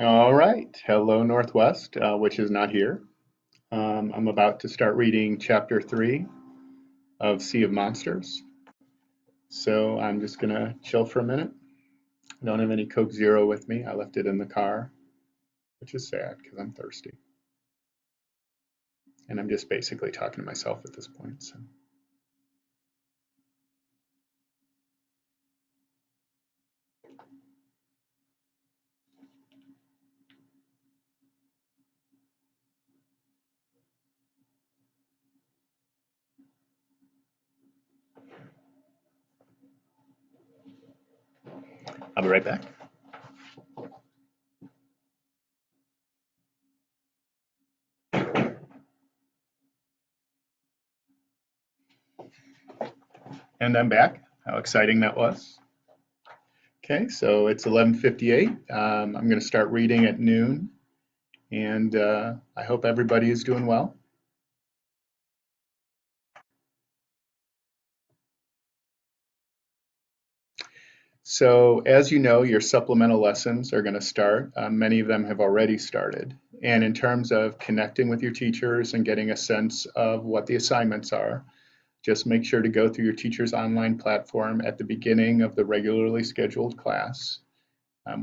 All right. Hello, Northwest, which is not here. I'm about to start reading chapter 3 of Sea of Monsters. So I'm just going to chill for a minute. I don't have any Coke Zero with me. I left it in the car, which is sad because I'm thirsty. And I'm just basically talking to myself at this point. So I'll be right back. And I'm back. How exciting that was. Okay, so it's 11:58. I'm going to start reading at noon. And I hope everybody is doing well. So, as you know, your supplemental lessons are going to start. Many of them have already started. And in terms of connecting with your teachers and getting a sense of what the assignments are, just make sure to go through your teacher's online platform at the beginning of the regularly scheduled class.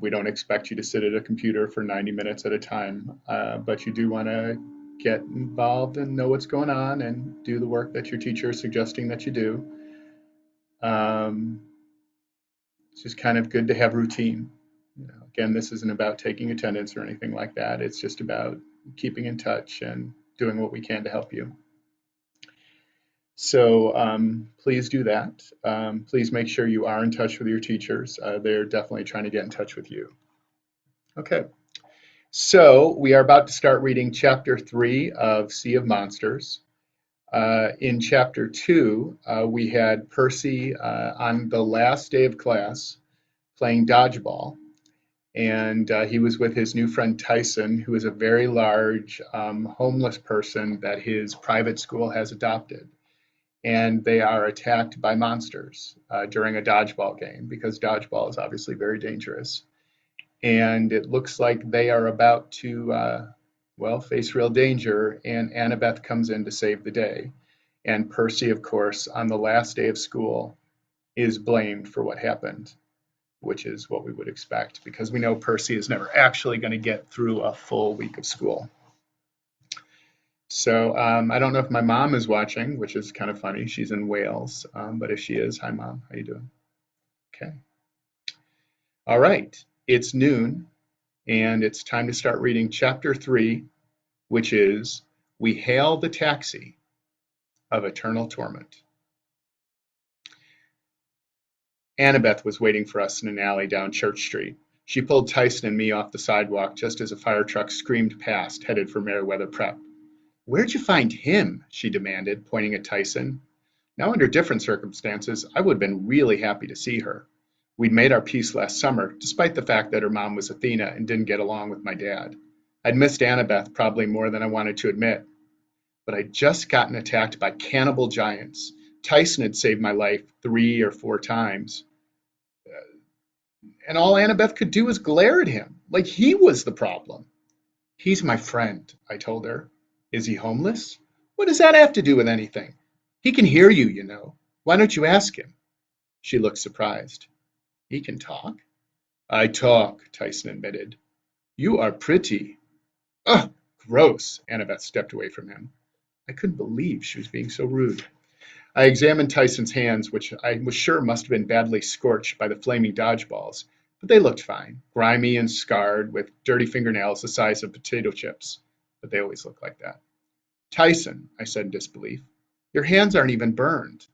We don't expect you to sit at a computer for 90 minutes at a time, but you do want to get involved and know what's going on and do the work that your teacher is suggesting that you do. Um, it's just kind of good to have routine. Again, this isn't about taking attendance or anything like that. It's just about keeping in touch and doing what we can to help you. So please do that. Please make sure you are in touch with your teachers. They're definitely trying to get in touch with you. Okay, so we are about to start reading chapter 3 of Sea of Monsters. In chapter 2, we had Percy on the last day of class playing dodgeball. And he was with his new friend Tyson, who is a very large homeless person that his private school has adopted. And they are attacked by monsters during a dodgeball game because dodgeball is obviously very dangerous. And it looks like they are about to, well, face real danger. And Annabeth comes in to save the day. And Percy, of course, on the last day of school, is blamed for what happened, which is what we would expect because we know Percy is never actually going to get through a full week of school. So I don't know if my mom is watching, which is kind of funny. She's in Wales, but if she is, hi mom, how you doing? Okay. All right. It's noon, and it's time to start reading chapter 3, which is We Hail the Taxi of Eternal Torment. Annabeth was waiting for us in an alley down Church Street. She pulled Tyson and me off the sidewalk just as a fire truck screamed past, headed for Meriwether Prep. "Where'd you find him?" she demanded, pointing at Tyson. Now, under different circumstances, I would have been really happy to see her. We'd made our peace last summer, despite the fact that her mom was Athena and didn't get along with my dad. I'd missed Annabeth probably more than I wanted to admit. But I'd just gotten attacked by cannibal giants. Tyson had saved my life 3 or 4 times. And all Annabeth could do was glare at him, like he was the problem. "He's my friend," I told her. "Is he homeless?" "What does that have to do with anything? He can hear you, you know. Why don't you ask him?" She looked surprised. "He can talk?" "I talk," Tyson admitted. "You are pretty." "Ugh, gross." Annabeth stepped away from him. I couldn't believe she was being so rude. I examined Tyson's hands, which I was sure must have been badly scorched by the flaming dodgeballs, but they looked fine, grimy and scarred, with dirty fingernails the size of potato chips. But they always look like that. "Tyson," I said in disbelief, "your hands aren't even burned."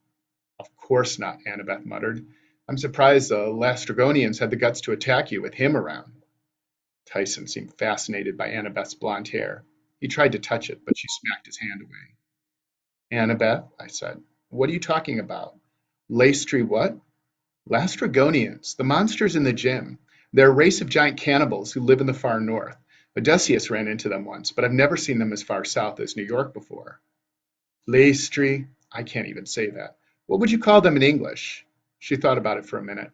"Of course not," Annabeth muttered. "I'm surprised the Lastrygonians had the guts to attack you with him around." Tyson seemed fascinated by Annabeth's blonde hair. He tried to touch it, but she smacked his hand away. "Annabeth," I said, "what are you talking about?" "Lastry what?" "Lastrygonians, the monsters in the gym. They're a race of giant cannibals who live in the far north. Odysseus ran into them once, but I've never seen them as far south as New York before." "Lastry? I can't even say that. What would you call them in English?" She thought about it for a minute.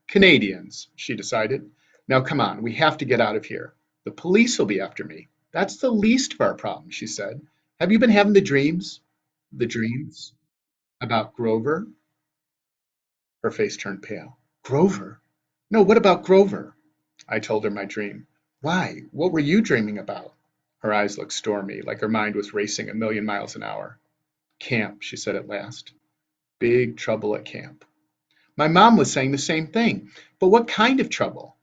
"Canadians," she decided. Now come on, we have to get out of here. The police will be after me. That's the least of our problems, she said. Have you been having the dreams? The dreams? About Grover? Her face turned pale. Grover? No, what about Grover? I told her my dream. Why? What were you dreaming about? Her eyes looked stormy, like her mind was racing a million miles an hour. Camp, she said at last. Big trouble at camp. My mom was saying the same thing. But what kind of trouble?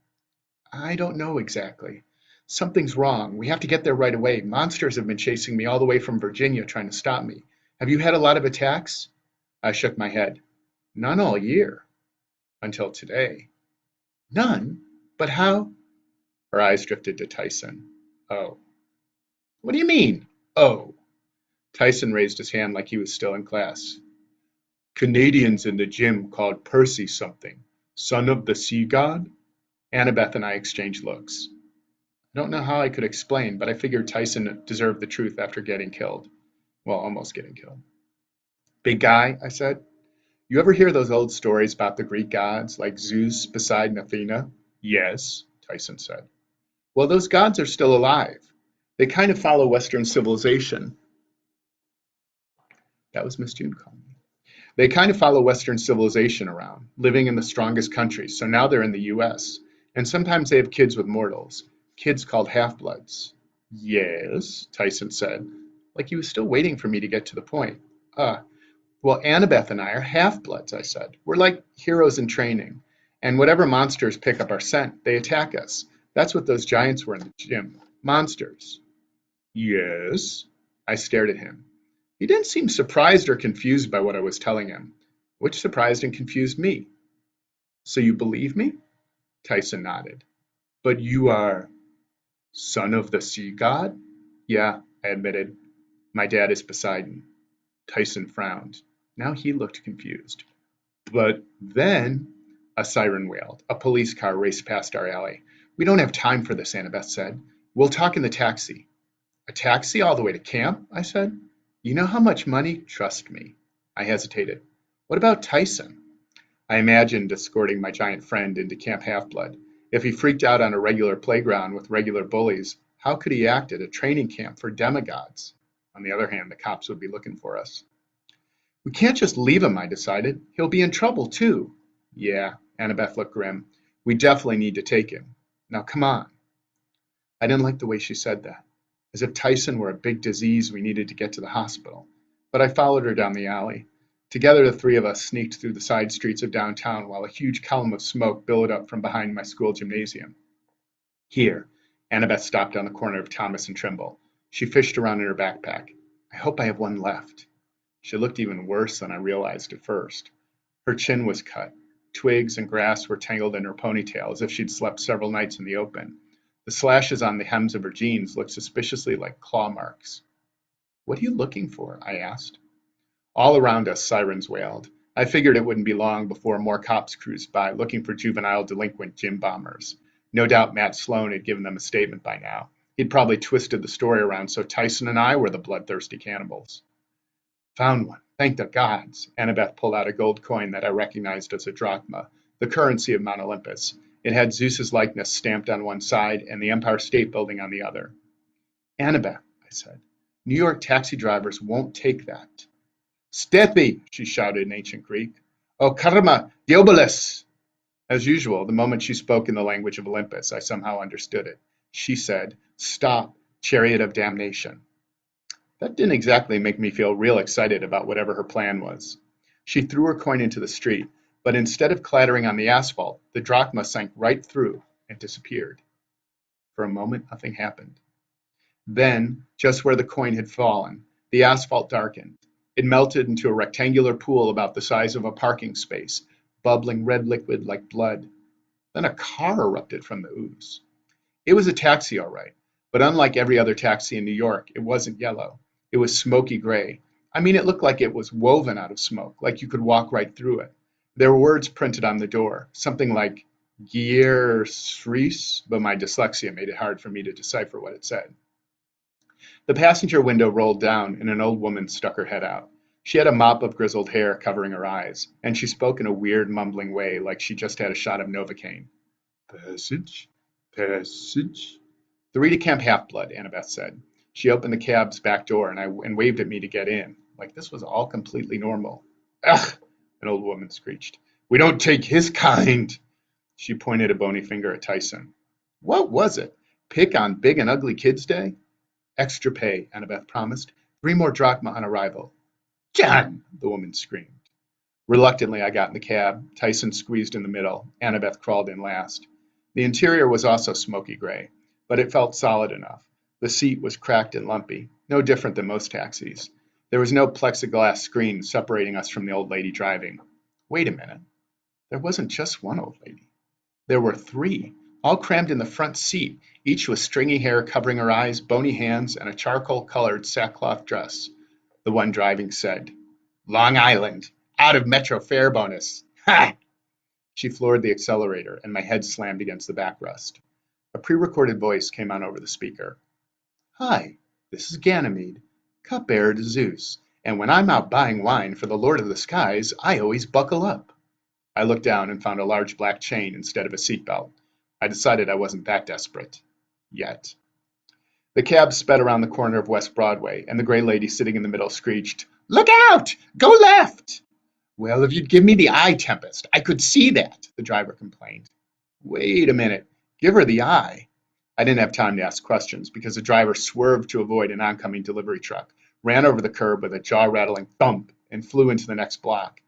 I don't know exactly. Something's wrong. We have to get there right away. Monsters have been chasing me all the way from Virginia trying to stop me. Have you had a lot of attacks? I shook my head. None all year. Until today. None? But how? Her eyes drifted to Tyson. Oh. What do you mean? Oh. Tyson raised his hand like he was still in class. Canadians in the gym called Percy something. Son of the sea god? Annabeth and I exchanged looks. I don't know how I could explain, but I figured Tyson deserved the truth after getting killed. Well, almost getting killed. Big guy, I said. You ever hear those old stories about the Greek gods, like Zeus, Poseidon, Athena? Yes, Tyson said. Well, those gods are still alive. They kind of follow Western civilization. That was Miss June calling me. They kind of follow Western civilization around, living in the strongest countries, so now they're in the US. And sometimes they have kids with mortals, kids called half-bloods. Yes, Tyson said, like he was still waiting for me to get to the point. Well, Annabeth and I are half-bloods, I said. We're like heroes in training. And whatever monsters pick up our scent, they attack us. That's what those giants were in the gym. Monsters. Yes. I stared at him. He didn't seem surprised or confused by what I was telling him, which surprised and confused me. So you believe me? Tyson nodded. But you are son of the sea god? Yeah, I admitted. My dad is Poseidon. Tyson frowned. Now he looked confused. But then a siren wailed. A police car raced past our alley. We don't have time for this, Annabeth said. We'll talk in the taxi. A taxi all the way to camp? I said. You know how much money? Trust me. I hesitated. What about Tyson? I imagined escorting my giant friend into Camp Half-Blood. If he freaked out on a regular playground with regular bullies, how could he act at a training camp for demigods? On the other hand, the cops would be looking for us. We can't just leave him, I decided. He'll be in trouble, too. Yeah, Annabeth looked grim. We definitely need to take him. Now, come on. I didn't like the way she said that, as if Tyson were a big disease we needed to get to the hospital. But I followed her down the alley. Together, the three of us sneaked through the side streets of downtown while a huge column of smoke billowed up from behind my school gymnasium. Here, Annabeth stopped on the corner of Thomas and Trimble. She fished around in her backpack. I hope I have one left. She looked even worse than I realized at first. Her chin was cut. Twigs and grass were tangled in her ponytail as if she'd slept several nights in the open. The slashes on the hems of her jeans looked suspiciously like claw marks. What are you looking for? I asked. All around us, sirens wailed. I figured it wouldn't be long before more cops cruised by, looking for juvenile delinquent gym bombers. No doubt Matt Sloan had given them a statement by now. He'd probably twisted the story around so Tyson and I were the bloodthirsty cannibals. Found one. Thank the gods. Annabeth pulled out a gold coin that I recognized as a drachma, the currency of Mount Olympus. It had Zeus's likeness stamped on one side and the Empire State Building on the other. Annabeth, I said, New York taxi drivers won't take that. Stepi, she shouted in ancient Greek. O karma, diobolis! As usual, the moment she spoke in the language of Olympus, I somehow understood it. She said, Stop, chariot of damnation. That didn't exactly make me feel real excited about whatever her plan was. She threw her coin into the street, but instead of clattering on the asphalt, the drachma sank right through and disappeared. For a moment, nothing happened. Then, just where the coin had fallen, the asphalt darkened. It melted into a rectangular pool about the size of a parking space, bubbling red liquid like blood. Then a car erupted from the ooze. It was a taxi, all right, but unlike every other taxi in New York, it wasn't yellow. It was smoky gray. I mean, it looked like it was woven out of smoke, like you could walk right through it. There were words printed on the door, something like Gier Shrees, but my dyslexia made it hard for me to decipher what it said. The passenger window rolled down and an old woman stuck her head out. She had a mop of grizzled hair covering her eyes, and she spoke in a weird mumbling way like she just had a shot of Novocaine. Passage? Passage. 3 to Camp Half-Blood, Annabeth said. She opened the cab's back door and waved at me to get in, like this was all completely normal. Ugh, an old woman screeched. We don't take his kind. She pointed a bony finger at Tyson. What was it? Pick on Big and Ugly Kids Day? Extra pay, Annabeth promised. 3 more drachma on arrival. John, the woman screamed. Reluctantly, I got in the cab. Tyson squeezed in the middle. Annabeth crawled in last. The interior was also smoky gray, but it felt solid enough. The seat was cracked and lumpy, no different than most taxis. There was no plexiglass screen separating us from the old lady driving. Wait a minute. There wasn't just one old lady. There were 3, all crammed in the front seat, each with stringy hair covering her eyes, bony hands, and a charcoal-colored sackcloth dress. The one driving said, Long Island, out of Metro fare bonus. Ha! She floored the accelerator, and my head slammed against the backrest. A pre-recorded voice came on over the speaker. Hi, this is Ganymede, cupbearer to Zeus, and when I'm out buying wine for the Lord of the Skies, I always buckle up. I looked down and found a large black chain instead of a seatbelt. I decided I wasn't that desperate. Yet. The cab sped around the corner of West Broadway, and the gray lady sitting in the middle screeched, Look out! Go left! Well, if you'd give me the eye, Tempest, I could see that, the driver complained. Wait a minute. Give her the eye. I didn't have time to ask questions because the driver swerved to avoid an oncoming delivery truck, ran over the curb with a jaw-rattling thump, and flew into the next block.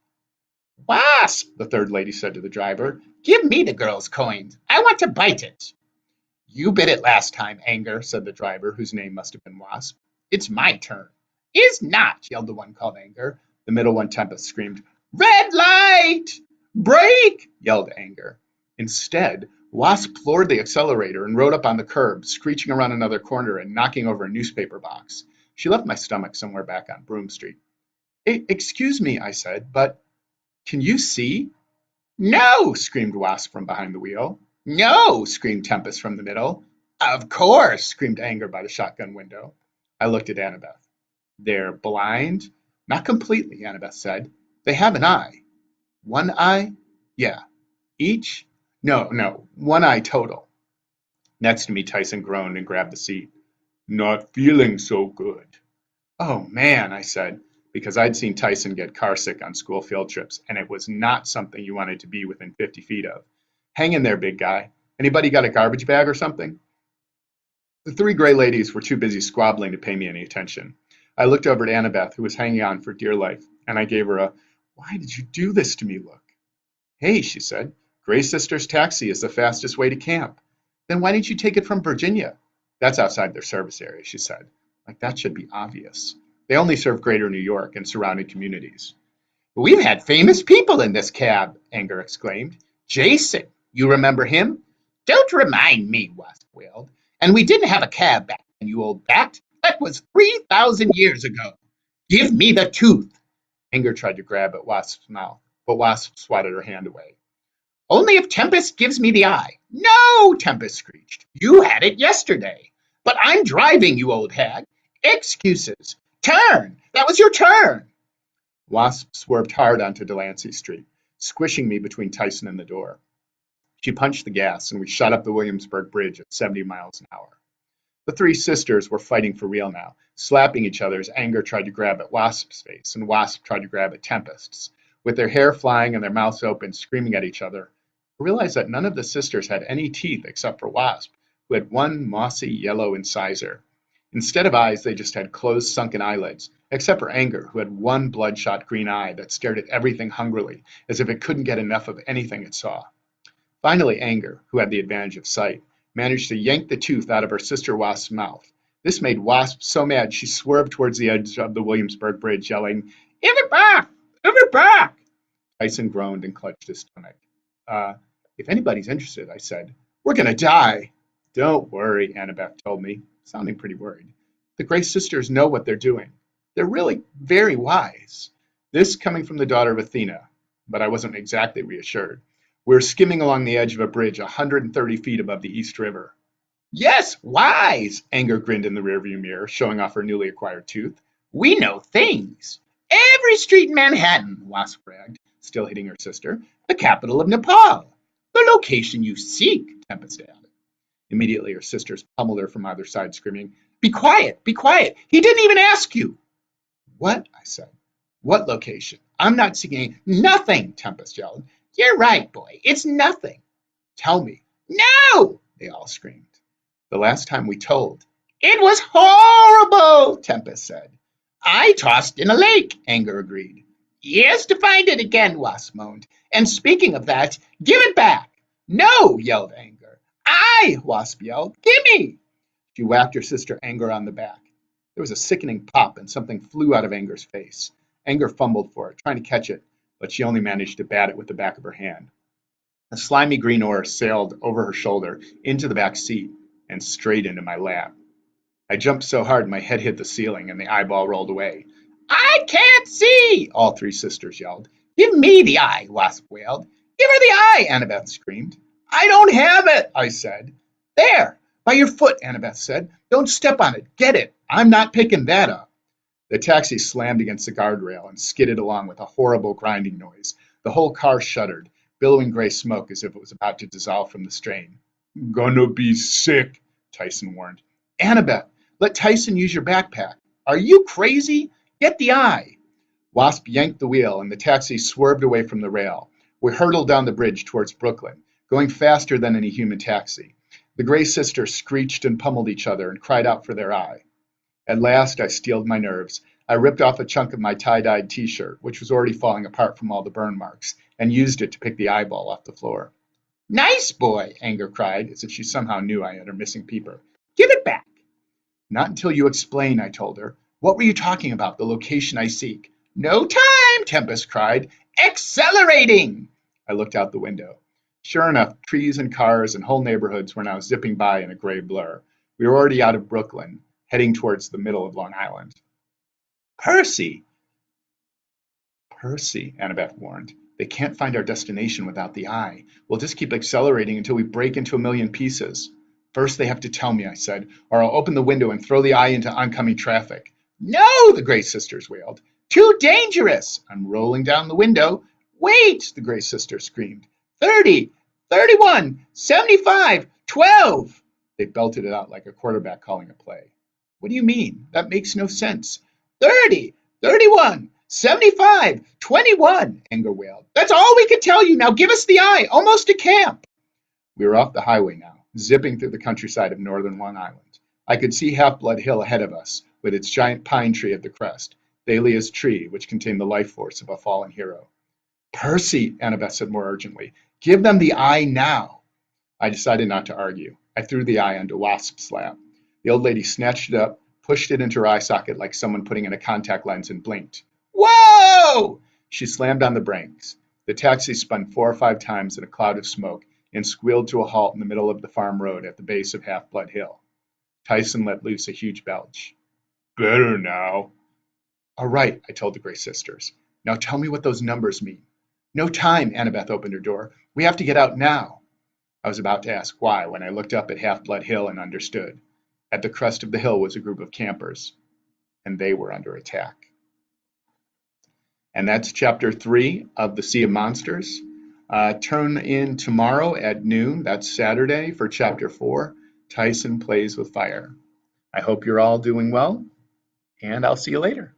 Wasp, the third lady said to the driver, give me the girl's coins. I want to bite it. You bit it last time, Anger, said the driver, whose name must have been Wasp. It's my turn. Is not, yelled the one called Anger. The middle one, Tempest, screamed, Red light! Brake! yelled Anger. Instead, Wasp floored the accelerator and rode up on the curb, screeching around another corner and knocking over a newspaper box. She left my stomach somewhere back on Broome Street. Excuse me, I said, but can you see? No, screamed Wasp from behind the wheel. No, screamed Tempest from the middle. Of course, screamed Anger by the shotgun window. I looked at Annabeth. They're blind? Not completely, Annabeth said. They have an eye. One eye? Yeah. Each? No, one eye total. Next to me, Tyson groaned and grabbed the seat. Not feeling so good. Oh, man, I said, because I'd seen Tyson get carsick on school field trips, and it was not something you wanted to be within 50 feet of. Hang in there, big guy. Anybody got a garbage bag or something? The 3 gray ladies were too busy squabbling to pay me any attention. I looked over at Annabeth, who was hanging on for dear life, and I gave her a, why did you do this to me look? Hey, she said, Gray Sisters Taxi is the fastest way to camp. Then why didn't you take it from Virginia? That's outside their service area, she said. Like that should be obvious. They only serve greater New York and surrounding communities. We've had famous people in this cab, Anger exclaimed. Jason, you remember him? Don't remind me, Wasp wailed. And we didn't have a cab back then, you old bat. That was 3,000 years ago. Give me the tooth. Anger tried to grab at Wasp's mouth, but Wasp swatted her hand away. Only if Tempest gives me the eye. No, Tempest screeched. You had it yesterday. But I'm driving, you old hag. Excuses. Turn. That was your turn. Wasp swerved hard onto Delancey Street, squishing me between Tyson and the door. She punched the gas, and we shot up the Williamsburg Bridge at 70 miles an hour. The 3 sisters were fighting for real now, slapping each other as Anger tried to grab at Wasp's face, and Wasp tried to grab at Tempest's. With their hair flying and their mouths open, screaming at each other, I realized that none of the sisters had any teeth except for Wasp, who had one mossy yellow incisor. Instead of eyes, they just had closed, sunken eyelids, except for Anger, who had one bloodshot green eye that stared at everything hungrily, as if it couldn't get enough of anything it saw. Finally, Anger, who had the advantage of sight, managed to yank the tooth out of her sister Wasp's mouth. This made Wasp so mad she swerved towards the edge of the Williamsburg Bridge, yelling, Give it back! Give it back! Tyson groaned and clutched his stomach. If anybody's interested, I said, we're going to die. Don't worry, Annabeth told me, sounding pretty worried. The Gray Sisters know what they're doing. They're really very wise. This coming from the daughter of Athena, but I wasn't exactly reassured. We were skimming along the edge of a bridge 130 feet above the East River. Yes, wise, Anger grinned in the rearview mirror, showing off her newly acquired tooth. We know things. Every street in Manhattan, Wasp bragged, still hitting her sister. The capital of Nepal. The location you seek, Tempest added. Immediately, her sisters pummeled her from either side, screaming, "Be quiet! Be quiet! He didn't even ask you!" "What?" I said. "What location? I'm not seeking nothing," Tempest yelled. "You're right, boy. It's nothing." "Tell me." "No!" they all screamed. The last time we told. "It was horrible," Tempest said. "I tossed in a lake," Anger agreed. "Here's to find it again," Wasp moaned. "And speaking of that, give it back." "No," yelled Anger. "I," Wasp yelled. "Gimme." She whacked her sister Anger on the back. There was a sickening pop and something flew out of Anger's face. Anger fumbled for it, trying to catch it, but she only managed to bat it with the back of her hand. A slimy green oar sailed over her shoulder, into the back seat, and straight into my lap. I jumped so hard my head hit the ceiling and the eyeball rolled away. "I can't see!" all three sisters yelled. "Give me the eye!" Wasp wailed. "Give her the eye!" Annabeth screamed. "I don't have it!" I said. "There! By your foot," Annabeth said. "Don't step on it. Get it! I'm not picking that up." The taxi slammed against the guardrail and skidded along with a horrible grinding noise. The whole car shuddered, billowing gray smoke as if it was about to dissolve from the strain. "Gonna be sick," Tyson warned. "Annabeth, let Tyson use your backpack." "Are you crazy? Get the eye." Wasp yanked the wheel and the taxi swerved away from the rail. We hurtled down the bridge towards Brooklyn, going faster than any human taxi. The Gray sisters screeched and pummeled each other and cried out for their eye. At last I steeled my nerves. I ripped off a chunk of my tie-dyed t-shirt, which was already falling apart from all the burn marks, and used it to pick the eyeball off the floor. "Nice boy," Anger cried, as if she somehow knew I had her missing peeper. "Give it back." "Not until you explain," I told her. "What were you talking about, the location I seek?" "No time," Tempest cried. "Accelerating!" I looked out the window. Sure enough, trees and cars and whole neighborhoods were now zipping by in a gray blur. We were already out of Brooklyn, heading towards the middle of Long Island. "Percy!" "Percy," Annabeth warned. "They can't find our destination without the eye. We'll just keep accelerating until we break into a million pieces." "First they have to tell me," I said, "or I'll open the window and throw the eye into oncoming traffic." "No!" the Gray sisters wailed. "Too dangerous!" I'm rolling down the window. "Wait!" the Gray sisters screamed. 30, 31, 75, 12. They belted it out like a quarterback calling a play. "What do you mean? That makes no sense." 30, 31, 75, 21, Anger wailed. "That's all we can tell you. Now give us the eye. Almost to camp." We were off the highway now, zipping through the countryside of northern Long Island. I could see Half-Blood Hill ahead of us, with its giant pine tree at the crest, Thalia's tree, which contained the life force of a fallen hero. "Percy," Annabeth said more urgently, "give them the eye now." I decided not to argue. I threw the eye onto Wasp's lap. The old lady snatched it up, pushed it into her eye socket like someone putting in a contact lens, and blinked. "Whoa!" She slammed on the brakes. The taxi spun 4 or 5 times in a cloud of smoke and squealed to a halt in the middle of the farm road at the base of Half-Blood Hill. Tyson let loose a huge belch. "Better now." "All right," I told the Gray sisters. "Now tell me what those numbers mean." "No time," Annabeth opened her door. "We have to get out now." I was about to ask why when I looked up at Half-Blood Hill and understood. At the crest of the hill was a group of campers, and they were under attack. And that's chapter 3 of The Sea of Monsters. Turn in tomorrow at noon, that's Saturday, for chapter 4, Tyson Plays with Fire. I hope you're all doing well, and I'll see you later.